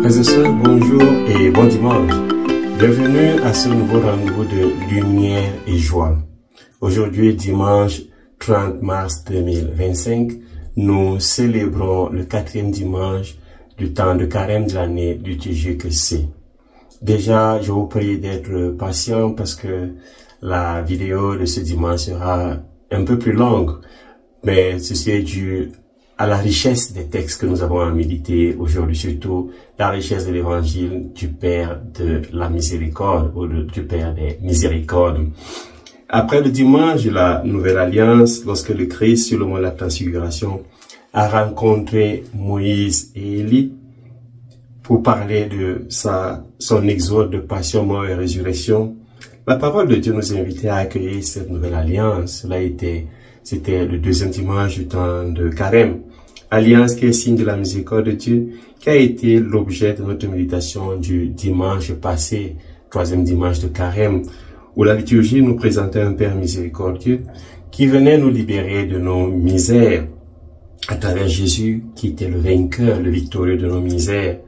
Frères et sœurs, bonjour et bon dimanche. Bienvenue à ce nouveau rendez-vous de lumière et joie. Aujourd'hui, dimanche 30 mars 2025, nous célébrons le 4e dimanche du temps de carême de l'année liturgique C. Déjà, je vous prie d'être patient parce que la vidéo de ce dimanche sera un peu plus longue, mais ceci est dû à la richesse des textes que nous avons à méditer aujourd'hui, surtout la richesse de l'évangile du Père de la miséricorde ou du Père des miséricordes. Après le dimanche de la Nouvelle Alliance, lorsque le Christ, sur le mont de la Transfiguration, a rencontré Moïse et Élie pour parler de son exode de passion, mort et résurrection, la parole de Dieu nous invitait à accueillir cette Nouvelle Alliance. C'était le 2e dimanche du temps de carême. Alliance qui est signe de la miséricorde de Dieu, qui a été l'objet de notre méditation du dimanche passé, 3e dimanche de carême, où la liturgie nous présentait un Père miséricordieux qui venait nous libérer de nos misères à travers Jésus qui était le vainqueur, le victorieux de nos misères.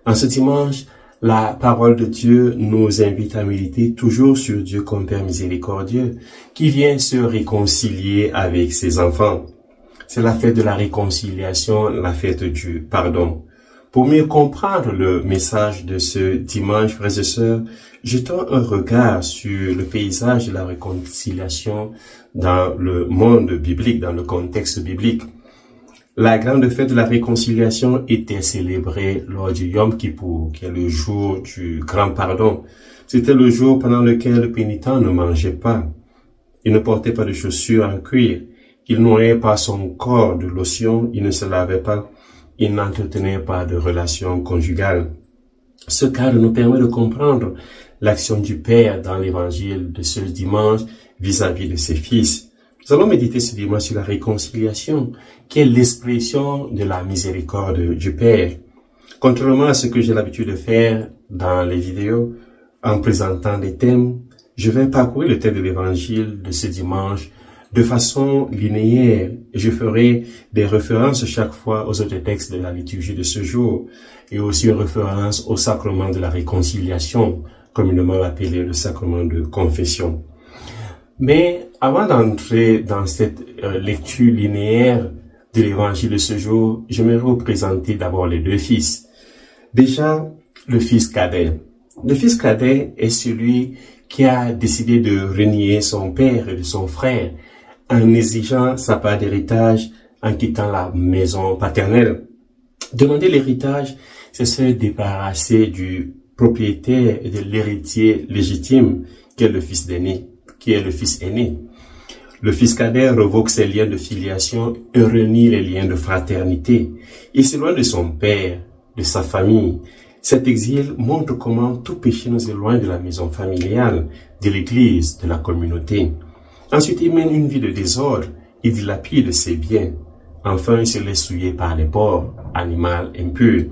En ce dimanche, la parole de Dieu nous invite à méditer toujours sur Dieu comme Père miséricordieux qui vient se réconcilier avec ses enfants. C'est la fête de la réconciliation, la fête du pardon. Pour mieux comprendre le message de ce dimanche, frères et sœurs, jetons un regard sur le paysage de la réconciliation dans le monde biblique, dans le contexte biblique. La grande fête de la réconciliation était célébrée lors du Yom Kippour, qui est le jour du grand pardon. C'était le jour pendant lequel le pénitent ne mangeait pas. Il ne portait pas de chaussures en cuir. Il n'aurait pas son corps de lotion. Il ne se lavait pas. Il n'entretenait pas de relation conjugale. Ce cadre nous permet de comprendre l'action du Père dans l'évangile de ce dimanche vis-à-vis de ses fils. Nous allons méditer ce dimanche sur la réconciliation, qui est l'expression de la miséricorde du Père. Contrairement à ce que j'ai l'habitude de faire dans les vidéos, en présentant des thèmes, je vais parcourir le thème de l'évangile de ce dimanche de façon linéaire. Je ferai des références chaque fois aux autres textes de la liturgie de ce jour et aussi une référence au sacrement de la réconciliation, communément appelé le sacrement de confession. Mais avant d'entrer dans cette lecture linéaire de l'évangile de ce jour, j'aimerais vous présenter d'abord les deux fils. Déjà, le fils cadet. Le fils cadet est celui qui a décidé de renier son père et de son frère en exigeant sa part d'héritage en quittant la maison paternelle. Demander l'héritage, c'est se débarrasser du propriétaire et de l'héritier légitime qui est le fils aîné. Le fils cadet revoque ses liens de filiation et renie les liens de fraternité. Il s'éloigne de son père, de sa famille. Cet exil montre comment tout péché nous éloigne de la maison familiale, de l'église, de la communauté. Ensuite, il mène une vie de désordre, il dilapide ses biens. Enfin, il se laisse souiller par les porcs, animal impur.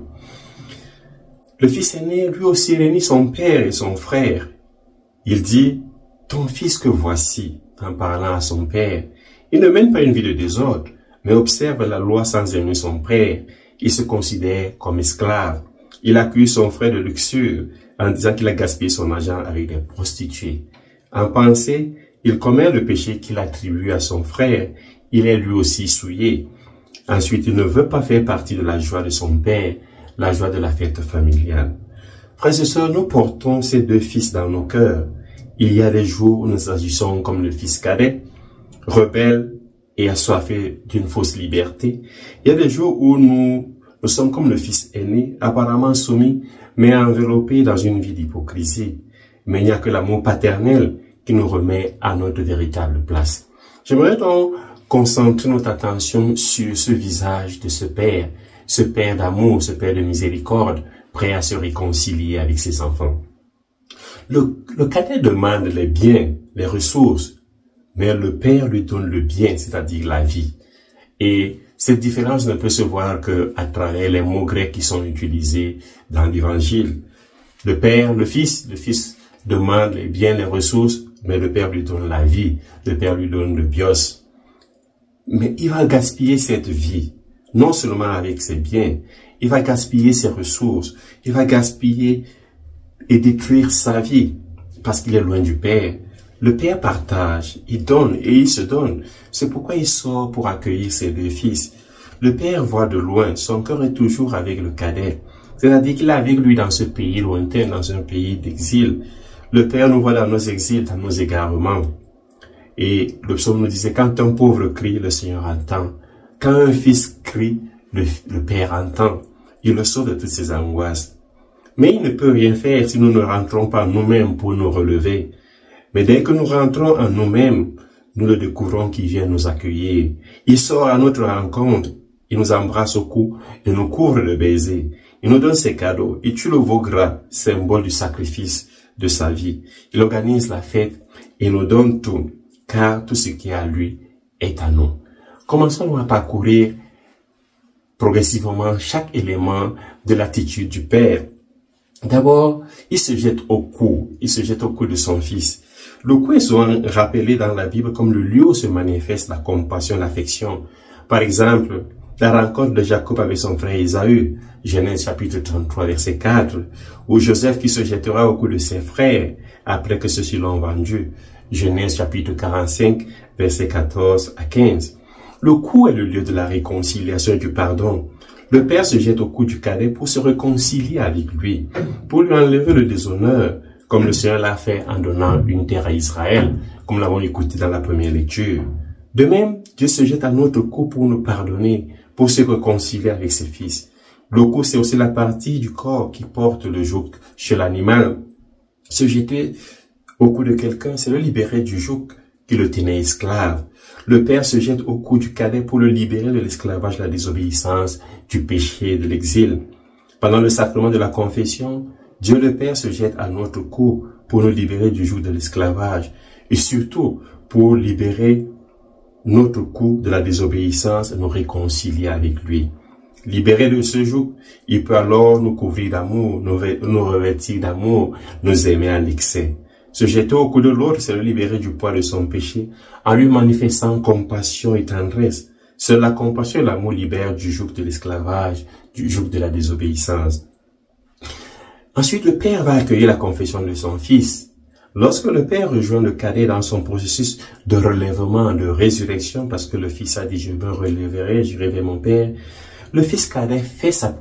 Le fils aîné, lui aussi, renie son père et son frère. Il dit, « Ton fils que voici », en parlant à son père. Il ne mène pas une vie de désordre, mais observe la loi sans aimer son père. Il se considère comme esclave. Il accuse son frère de luxure en disant qu'il a gaspillé son argent avec des prostituées. En pensée, il commet le péché qu'il attribue à son frère. Il est lui aussi souillé. Ensuite, il ne veut pas faire partie de la joie de son père, la joie de la fête familiale. Frères et sœurs, nous portons ces deux fils dans nos cœurs. Il y a des jours où nous agissons comme le fils cadet, rebelle et assoiffé d'une fausse liberté. Il y a des jours où nous sommes comme le fils aîné, apparemment soumis, mais enveloppé dans une vie d'hypocrisie. Mais il n'y a que l'amour paternel qui nous remet à notre véritable place. J'aimerais donc concentrer notre attention sur ce visage de ce Père d'amour, ce Père de miséricorde, prêt à se réconcilier avec ses enfants. Le cadet demande les biens, les ressources, mais le Père lui donne le bien, c'est-à-dire la vie. Et cette différence ne peut se voir qu'à travers les mots grecs qui sont utilisés dans l'Évangile. Le Père, le Fils demande les biens, les ressources, mais le Père lui donne la vie, le Père lui donne le bios. Mais il va gaspiller cette vie, non seulement avec ses biens, il va gaspiller ses ressources, il va gaspiller et détruire sa vie parce qu'il est loin du Père. Le Père partage, il donne et il se donne. C'est pourquoi il sort pour accueillir ses deux fils. Le Père voit de loin, son cœur est toujours avec le cadet. C'est-à-dire qu'il est avec lui dans ce pays lointain, dans un pays d'exil. Le Père nous voit dans nos exils, dans nos égarements. Et le psaume nous disait, quand un pauvre crie, le Seigneur entend. Quand un fils crie, le Père entend. Il le sauve de toutes ses angoisses. Mais il ne peut rien faire si nous ne rentrons pas nous-mêmes pour nous relever. Mais dès que nous rentrons en nous-mêmes, nous le découvrons qui vient nous accueillir. Il sort à notre rencontre, il nous embrasse au cou et nous couvre le baiser. Il nous donne ses cadeaux, il tue le veau gras, symbole du sacrifice de sa vie. Il organise la fête et nous donne tout, car tout ce qui est à lui est à nous. Commençons à parcourir progressivement chaque élément de l'attitude du Père. D'abord, il se jette au cou de son fils. Le cou est souvent rappelé dans la Bible comme le lieu où se manifeste la compassion, l'affection. Par exemple, la rencontre de Jacob avec son frère Ésaü, Genèse chapitre 33, verset 4, ou Joseph qui se jettera au cou de ses frères après que ceux-ci l'ont vendu, Genèse chapitre 45, verset 14 à 15. Le cou est le lieu de la réconciliation et du pardon. Le père se jette au cou du cadet pour se réconcilier avec lui, pour lui enlever le déshonneur, comme le Seigneur l'a fait en donnant une terre à Israël, comme l'avons écouté dans la première lecture. De même, Dieu se jette à notre cou pour nous pardonner, pour se réconcilier avec ses fils. Le cou, c'est aussi la partie du corps qui porte le joug chez l'animal. Se jeter au cou de quelqu'un, c'est le libérer du joug qui le tenait esclave. Le père se jette au cou du cadet pour le libérer de l'esclavage, de la désobéissance, du péché, de l'exil. Pendant le sacrement de la confession, Dieu le Père se jette à notre cou pour nous libérer du joug de l'esclavage et surtout pour libérer notre cou de la désobéissance et nous réconcilier avec lui. Libéré de ce joug, il peut alors nous couvrir d'amour, nous revêtir d'amour, nous aimer à l'excès. Se jeter au cou de l'autre, c'est le libérer du poids de son péché en lui manifestant compassion et tendresse. Seule la compassion et l'amour libèrent du joug de l'esclavage, du joug de la désobéissance. Ensuite, le père va accueillir la confession de son fils. Lorsque le père rejoint le cadet dans son processus de relèvement, de résurrection, parce que le fils a dit « je me relèverai, j'irai vers mon père », le fils cadet fait sa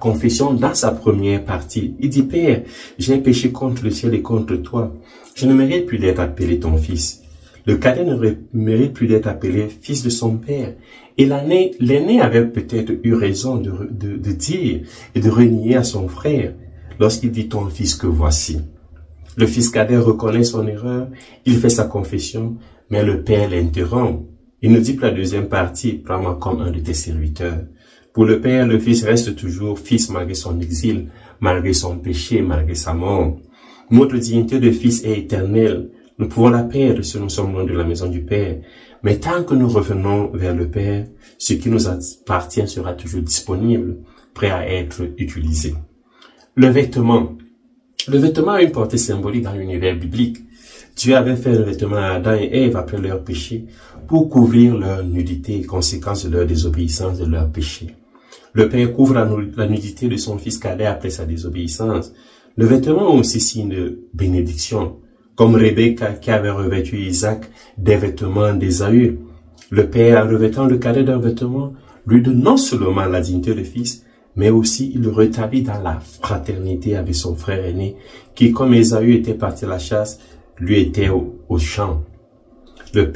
confession dans sa première partie. Il dit « Père, j'ai péché contre le ciel et contre toi. Je ne mérite plus d'être appelé ton fils. » Le cadet ne mérite plus d'être appelé fils de son père. Et l'aîné avait peut-être eu raison de dire et de renier à son frère lorsqu'il dit « ton fils que voici ». Le fils cadet reconnaît son erreur, il fait sa confession, mais le père l'interrompt. Il ne dit plus la deuxième partie, « prends-moi comme un de tes serviteurs ». Pour le père, le fils reste toujours fils malgré son exil, malgré son péché, malgré sa mort. Notre dignité de fils est éternelle. Nous pouvons la perdre si nous sommes loin de la maison du Père. Mais tant que nous revenons vers le Père, ce qui nous appartient sera toujours disponible, prêt à être utilisé. Le vêtement. Le vêtement a une portée symbolique dans l'univers biblique. Dieu avait fait le vêtement à Adam et Ève après leur péché pour couvrir leur nudité, conséquence de leur désobéissance, de leur péché. Le Père couvre la nudité de son fils cadet après sa désobéissance. Le vêtement est aussi signe de bénédiction, comme Rebecca qui avait revêtu Isaac des vêtements d'Ésaü. Le Père, en revêtant le cadet d'un vêtement, lui donne non seulement la dignité de fils, mais aussi il le rétablit dans la fraternité avec son frère aîné, qui, comme Ésaü était parti à la chasse, lui était au champ. Le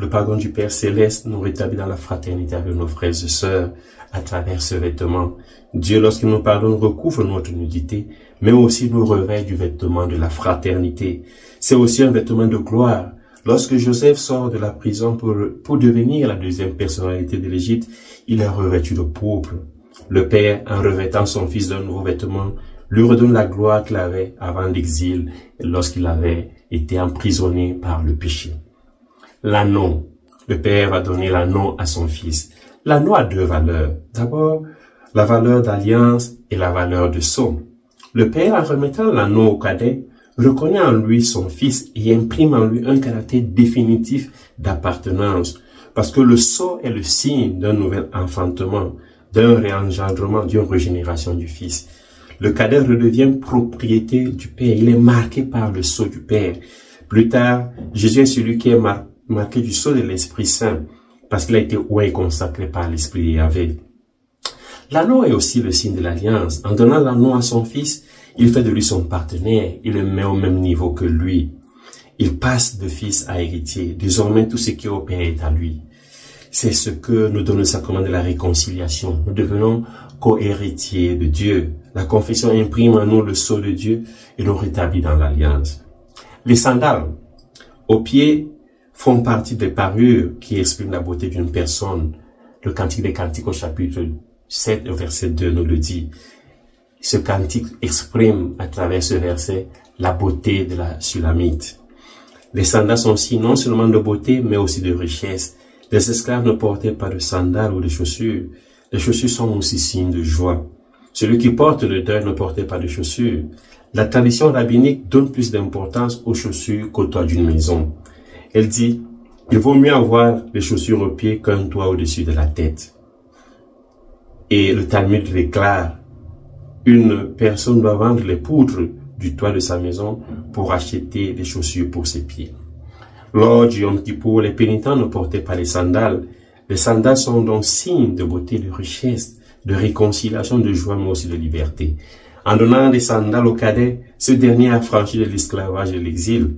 pardon du Père céleste nous rétablit dans la fraternité avec nos frères et sœurs à travers ce vêtement. Dieu, lorsqu'il nous pardonne, recouvre notre nudité, mais aussi nous revêt du vêtement de la fraternité. C'est aussi un vêtement de gloire. Lorsque Joseph sort de la prison pour devenir la deuxième personnalité de l'Égypte, il est revêtu de pourpre. Le Père, en revêtant son fils d'un nouveau vêtement, lui redonne la gloire qu'il avait avant l'exil, lorsqu'il avait été emprisonné par le péché. L'anneau. Le Père va donner l'anneau à son fils. L'anneau a deux valeurs. D'abord, la valeur d'alliance et la valeur de sceau. Le Père, en remettant l'anneau au cadet, reconnaît en lui son fils et imprime en lui un caractère définitif d'appartenance, parce que le sceau est le signe d'un nouvel enfantement. d'un réengendrement, d'une régénération du Fils. Le cadet redevient propriété du Père. Il est marqué par le sceau du Père. Plus tard, Jésus est celui qui est marqué du sceau de l'Esprit Saint, parce qu'il a été oint et consacré par l'Esprit de Yahvé. L'anneau est aussi le signe de l'alliance. En donnant l'anneau à son Fils, il fait de lui son partenaire. Il le met au même niveau que lui. Il passe de fils à héritier. Désormais, tout ce qui est au Père est à lui. C'est ce que nous donne le sacrement de la réconciliation. Nous devenons co-héritiers de Dieu. La confession imprime en nous le sceau de Dieu et nous rétablit dans l'alliance. Les sandales aux pieds font partie des parures qui expriment la beauté d'une personne. Le Cantique des Cantiques au chapitre 7, verset 2 nous le dit. Ce cantique exprime à travers ce verset la beauté de la Sulamite. Les sandales sont aussi non seulement de beauté, mais aussi de richesse. Les esclaves ne portaient pas de sandales ou de chaussures. Les chaussures sont aussi signes de joie. Celui qui porte le deuil ne portait pas de chaussures. La tradition rabbinique donne plus d'importance aux chaussures qu'au toit d'une maison. Elle dit, il vaut mieux avoir les chaussures aux pieds qu'un toit au-dessus de la tête. Et le Talmud déclare, une personne doit vendre les poutres du toit de sa maison pour acheter des chaussures pour ses pieds. Lors du Yom Kippour, les pénitents ne portaient pas les sandales. Les sandales sont donc signes de beauté, de richesse, de réconciliation, de joie, mais aussi de liberté. En donnant des sandales au cadet, ce dernier a franchi de l'esclavage et de l'exil.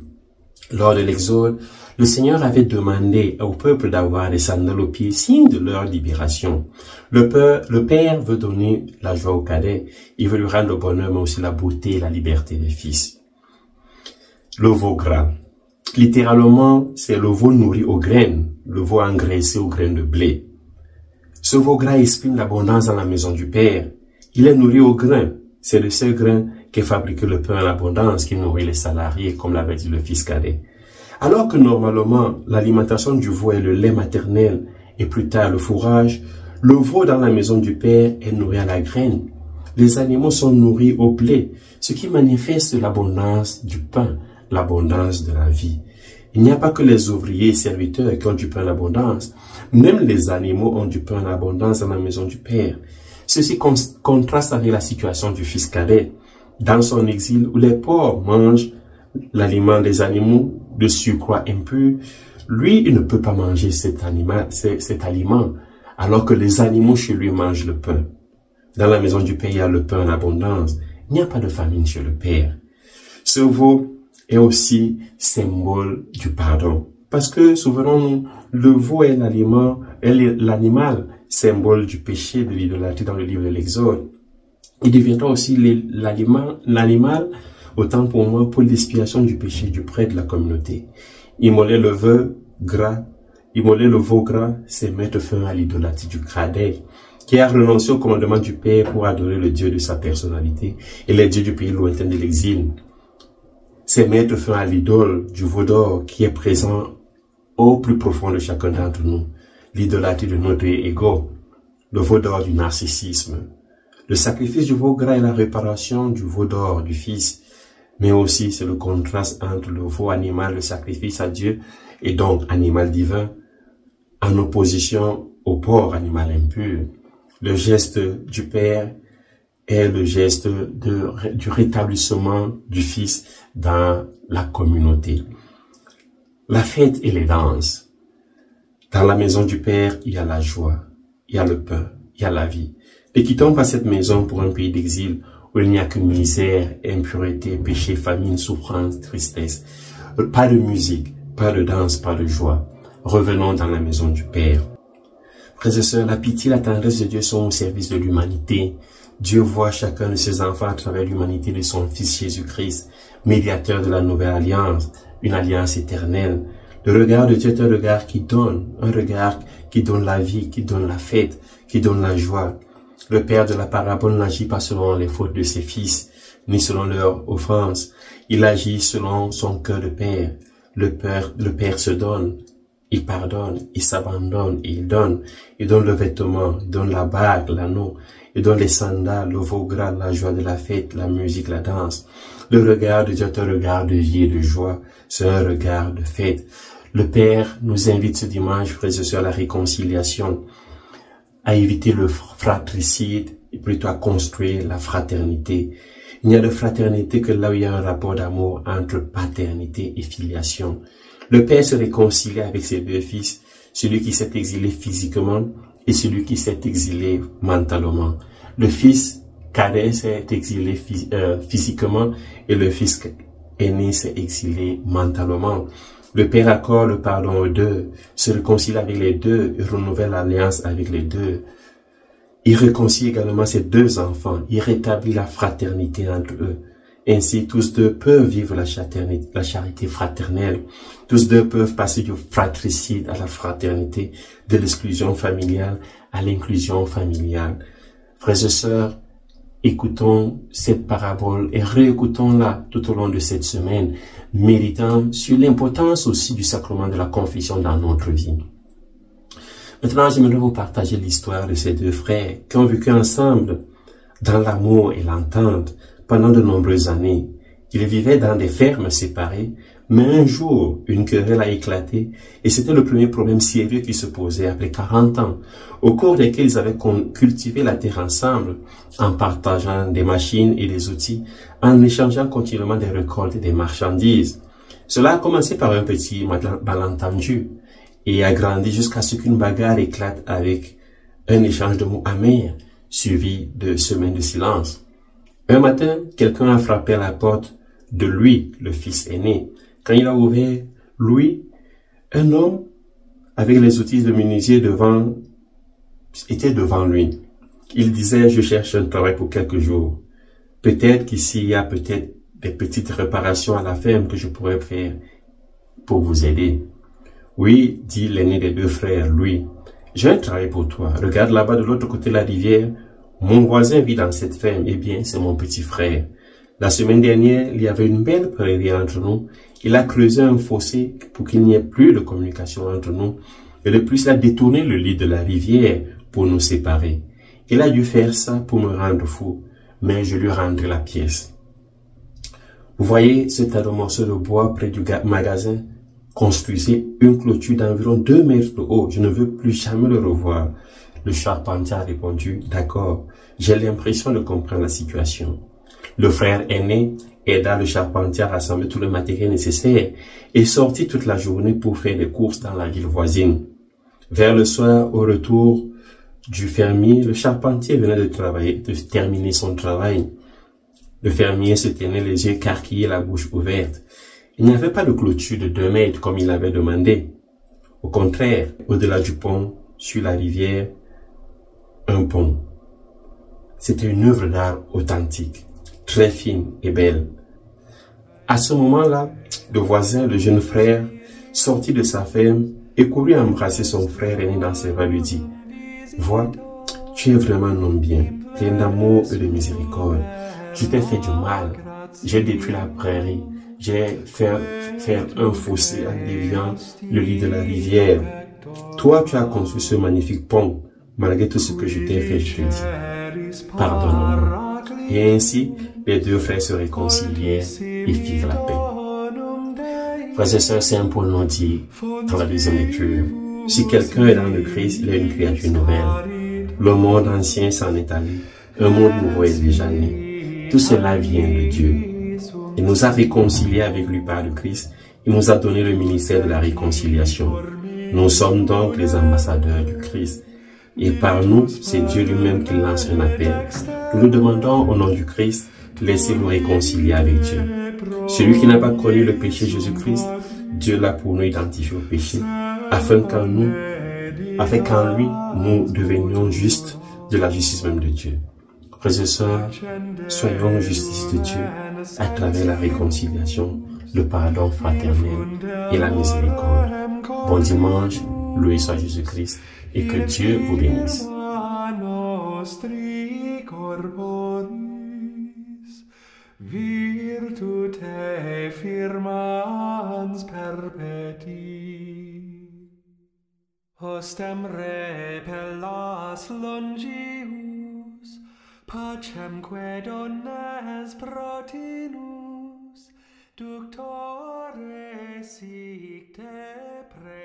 Lors de l'exode, le Seigneur avait demandé au peuple d'avoir des sandales aux pieds, signe de leur libération. Le Père veut donner la joie au cadet. Il veut lui rendre le bonheur, mais aussi la beauté et la liberté des fils. Le veau gras. Littéralement, c'est le veau nourri aux graines, le veau engraissé aux graines de blé. Ce veau gras exprime l'abondance dans la maison du Père. Il est nourri au grain. C'est le seul grain qui fabrique le pain en abondance qui nourrit les salariés, comme l'avait dit le fils cadet. Alors que normalement, l'alimentation du veau est le lait maternel et plus tard le fourrage, le veau dans la maison du Père est nourri à la graine. Les animaux sont nourris au blé, ce qui manifeste l'abondance du pain, l'abondance de la vie. Il n'y a pas que les ouvriers et serviteurs qui ont du pain en abondance. Même les animaux ont du pain en abondance dans la maison du Père. Ceci contraste avec la situation du fils cadet, dans son exil où les porcs mangent l'aliment des animaux de surcroît impur. Lui, il ne peut pas manger cet aliment, alors que les animaux chez lui mangent le pain. Dans la maison du Père, il y a le pain en abondance. Il n'y a pas de famine chez le Père. Ce veau est aussi symbole du pardon. Parce que, souvenons-nous, le veau est l'animal, symbole du péché, de l'idolâtrie dans le livre de l'Exode. Il deviendra aussi l'animal, autant pour moi, pour l'expiation du péché du prêtre de la communauté. Immoler le veau gras, c'est mettre fin à l'idolâtrie du cadet, qui a renoncé au commandement du Père pour adorer le Dieu de sa personnalité et les dieux du pays lointain de l'exil. C'est mettre fin à l'idole du veau d'or qui est présent au plus profond de chacun d'entre nous, l'idolâtrie de notre ego, le veau d'or du narcissisme. Le sacrifice du veau gras est la réparation du veau d'or du Fils, mais aussi c'est le contraste entre le veau animal, le sacrifice à Dieu, et donc animal divin, en opposition au porc animal impur. Le geste du Père est le geste du rétablissement du Fils dans la communauté. La fête et les danses. Dans la maison du Père, il y a la joie, il y a le pain, il y a la vie. Ne quittons pas cette maison pour un pays d'exil où il n'y a que misère, impureté, péché, famine, souffrance, tristesse. Pas de musique, pas de danse, pas de joie. Revenons dans la maison du Père. Frères et sœurs, la pitié et la tendresse de Dieu sont au service de l'humanité. Dieu voit chacun de ses enfants à travers l'humanité de son Fils Jésus-Christ, médiateur de la nouvelle alliance, une alliance éternelle. Le regard de Dieu est un regard qui donne la vie, qui donne la fête, qui donne la joie. Le Père de la parabole n'agit pas selon les fautes de ses fils, ni selon leurs offenses. Il agit selon son cœur de Père. Le Père se donne, il pardonne, il s'abandonne, il donne le vêtement, il donne la bague, l'anneau, il donne les sandales, le veau gras, la joie de la fête, la musique, la danse. Le regard de Dieu est un regard de vie et de joie, c'est un regard de fête. Le Père nous invite ce dimanche, frères et sœurs, à la réconciliation, à éviter le fratricide et plutôt à construire la fraternité. Il n'y a de fraternité que là où il y a un rapport d'amour entre paternité et filiation. Le père se réconcilie avec ses deux fils, celui qui s'est exilé physiquement et celui qui s'est exilé mentalement. Le fils cadet s'est exilé physiquement et le fils aîné s'est exilé mentalement. Le père accorde le pardon aux deux, se réconcilie avec les deux et renouvelle l'alliance avec les deux. Il réconcilie également ses deux enfants, il rétablit la fraternité entre eux. Ainsi, tous deux peuvent vivre la charité fraternelle. Tous deux peuvent passer du fratricide à la fraternité, de l'exclusion familiale à l'inclusion familiale. Frères et sœurs, écoutons cette parabole et réécoutons-la tout au long de cette semaine, méditant sur l'importance aussi du sacrement de la confession dans notre vie. Maintenant, j'aimerais vous partager l'histoire de ces deux frères qui ont vécu ensemble dans l'amour et l'entente pendant de nombreuses années. Ils vivaient dans des fermes séparées, mais un jour, une querelle a éclaté et c'était le premier problème sérieux qui se posait après 40 ans, au cours desquels ils avaient cultivé la terre ensemble, en partageant des machines et des outils, en échangeant continuellement des récoltes et des marchandises. Cela a commencé par un petit malentendu et a grandi jusqu'à ce qu'une bagarre éclate avec un échange de mots amers, suivi de semaines de silence. Un matin, quelqu'un a frappé à la porte de Louis, le fils aîné. Quand il a ouvert, Louis, un homme avec les outils de menuisier était devant lui. Il disait, je cherche un travail pour quelques jours. Peut-être qu'ici, il y a peut-être des petites réparations à la ferme que je pourrais faire pour vous aider. Oui, dit l'aîné des deux frères, Louis, j'ai un travail pour toi. Regarde là-bas de l'autre côté de la rivière. Mon voisin vit dans cette ferme. Eh bien, c'est mon petit frère. La semaine dernière, il y avait une belle prairie entre nous. Il a creusé un fossé pour qu'il n'y ait plus de communication entre nous. Et de plus, il a détourné le lit de la rivière pour nous séparer. Il a dû faire ça pour me rendre fou, mais je lui rendrai la pièce. Vous voyez ce tas de morceaux de bois près du magasin? Construisez une clôture d'environ 2 mètres de haut. Je ne veux plus jamais le revoir. Le charpentier a répondu, d'accord, j'ai l'impression de comprendre la situation. Le frère aîné aida le charpentier à rassembler tout le matériel nécessaire et sortit toute la journée pour faire des courses dans la ville voisine. Vers le soir, au retour du fermier, le charpentier venait de terminer son travail. Le fermier se tenait les yeux écarquillés, la bouche ouverte. Il n'y avait pas de clôture de 2 mètres comme il avait demandé. Au contraire, au-delà du pont, sur la rivière, un pont. C'était une œuvre d'art authentique, très fine et belle. À ce moment-là, le voisin, le jeune frère, sortit de sa ferme et courut embrasser son frère aîné dans ses bras, lui dit, « Vois, tu es vraiment un homme bien, plein d'amour et de miséricorde. Je t'ai fait du mal, j'ai détruit la prairie, j'ai fait un fossé en déviant le lit de la rivière. Toi, tu as construit ce magnifique pont. Malgré tout ce que je t'ai fait, je te dis, pardonne-moi. » Et ainsi, les deux frères se réconcilièrent et firent la paix. Frères et sœurs, c'est un point non dit dans la deuxième lecture. Si quelqu'un est dans le Christ, il est une créature nouvelle. Le monde ancien s'en est allé. Un monde nouveau est déjà né. Tout cela vient de Dieu. Il nous a réconciliés avec lui par le Christ. Il nous a donné le ministère de la réconciliation. Nous sommes donc les ambassadeurs du Christ. Et par nous, c'est Dieu lui-même qui lance un appel. Nous nous demandons au nom du Christ, laissez-nous réconcilier avec Dieu. Celui qui n'a pas connu le péché Jésus-Christ, Dieu l'a pour nous identifier au péché, afin qu'en lui, nous devenions justes de la justice même de Dieu. Frères et sœurs, soyons justice de Dieu à travers la réconciliation, le pardon fraternel et la miséricorde. Bon dimanche, loué soit Jésus-Christ, et que Dieu vous bénisse. Virtute firmans perpeti, hostem repellas longius, pacemque dones protinus, ductore sic te pre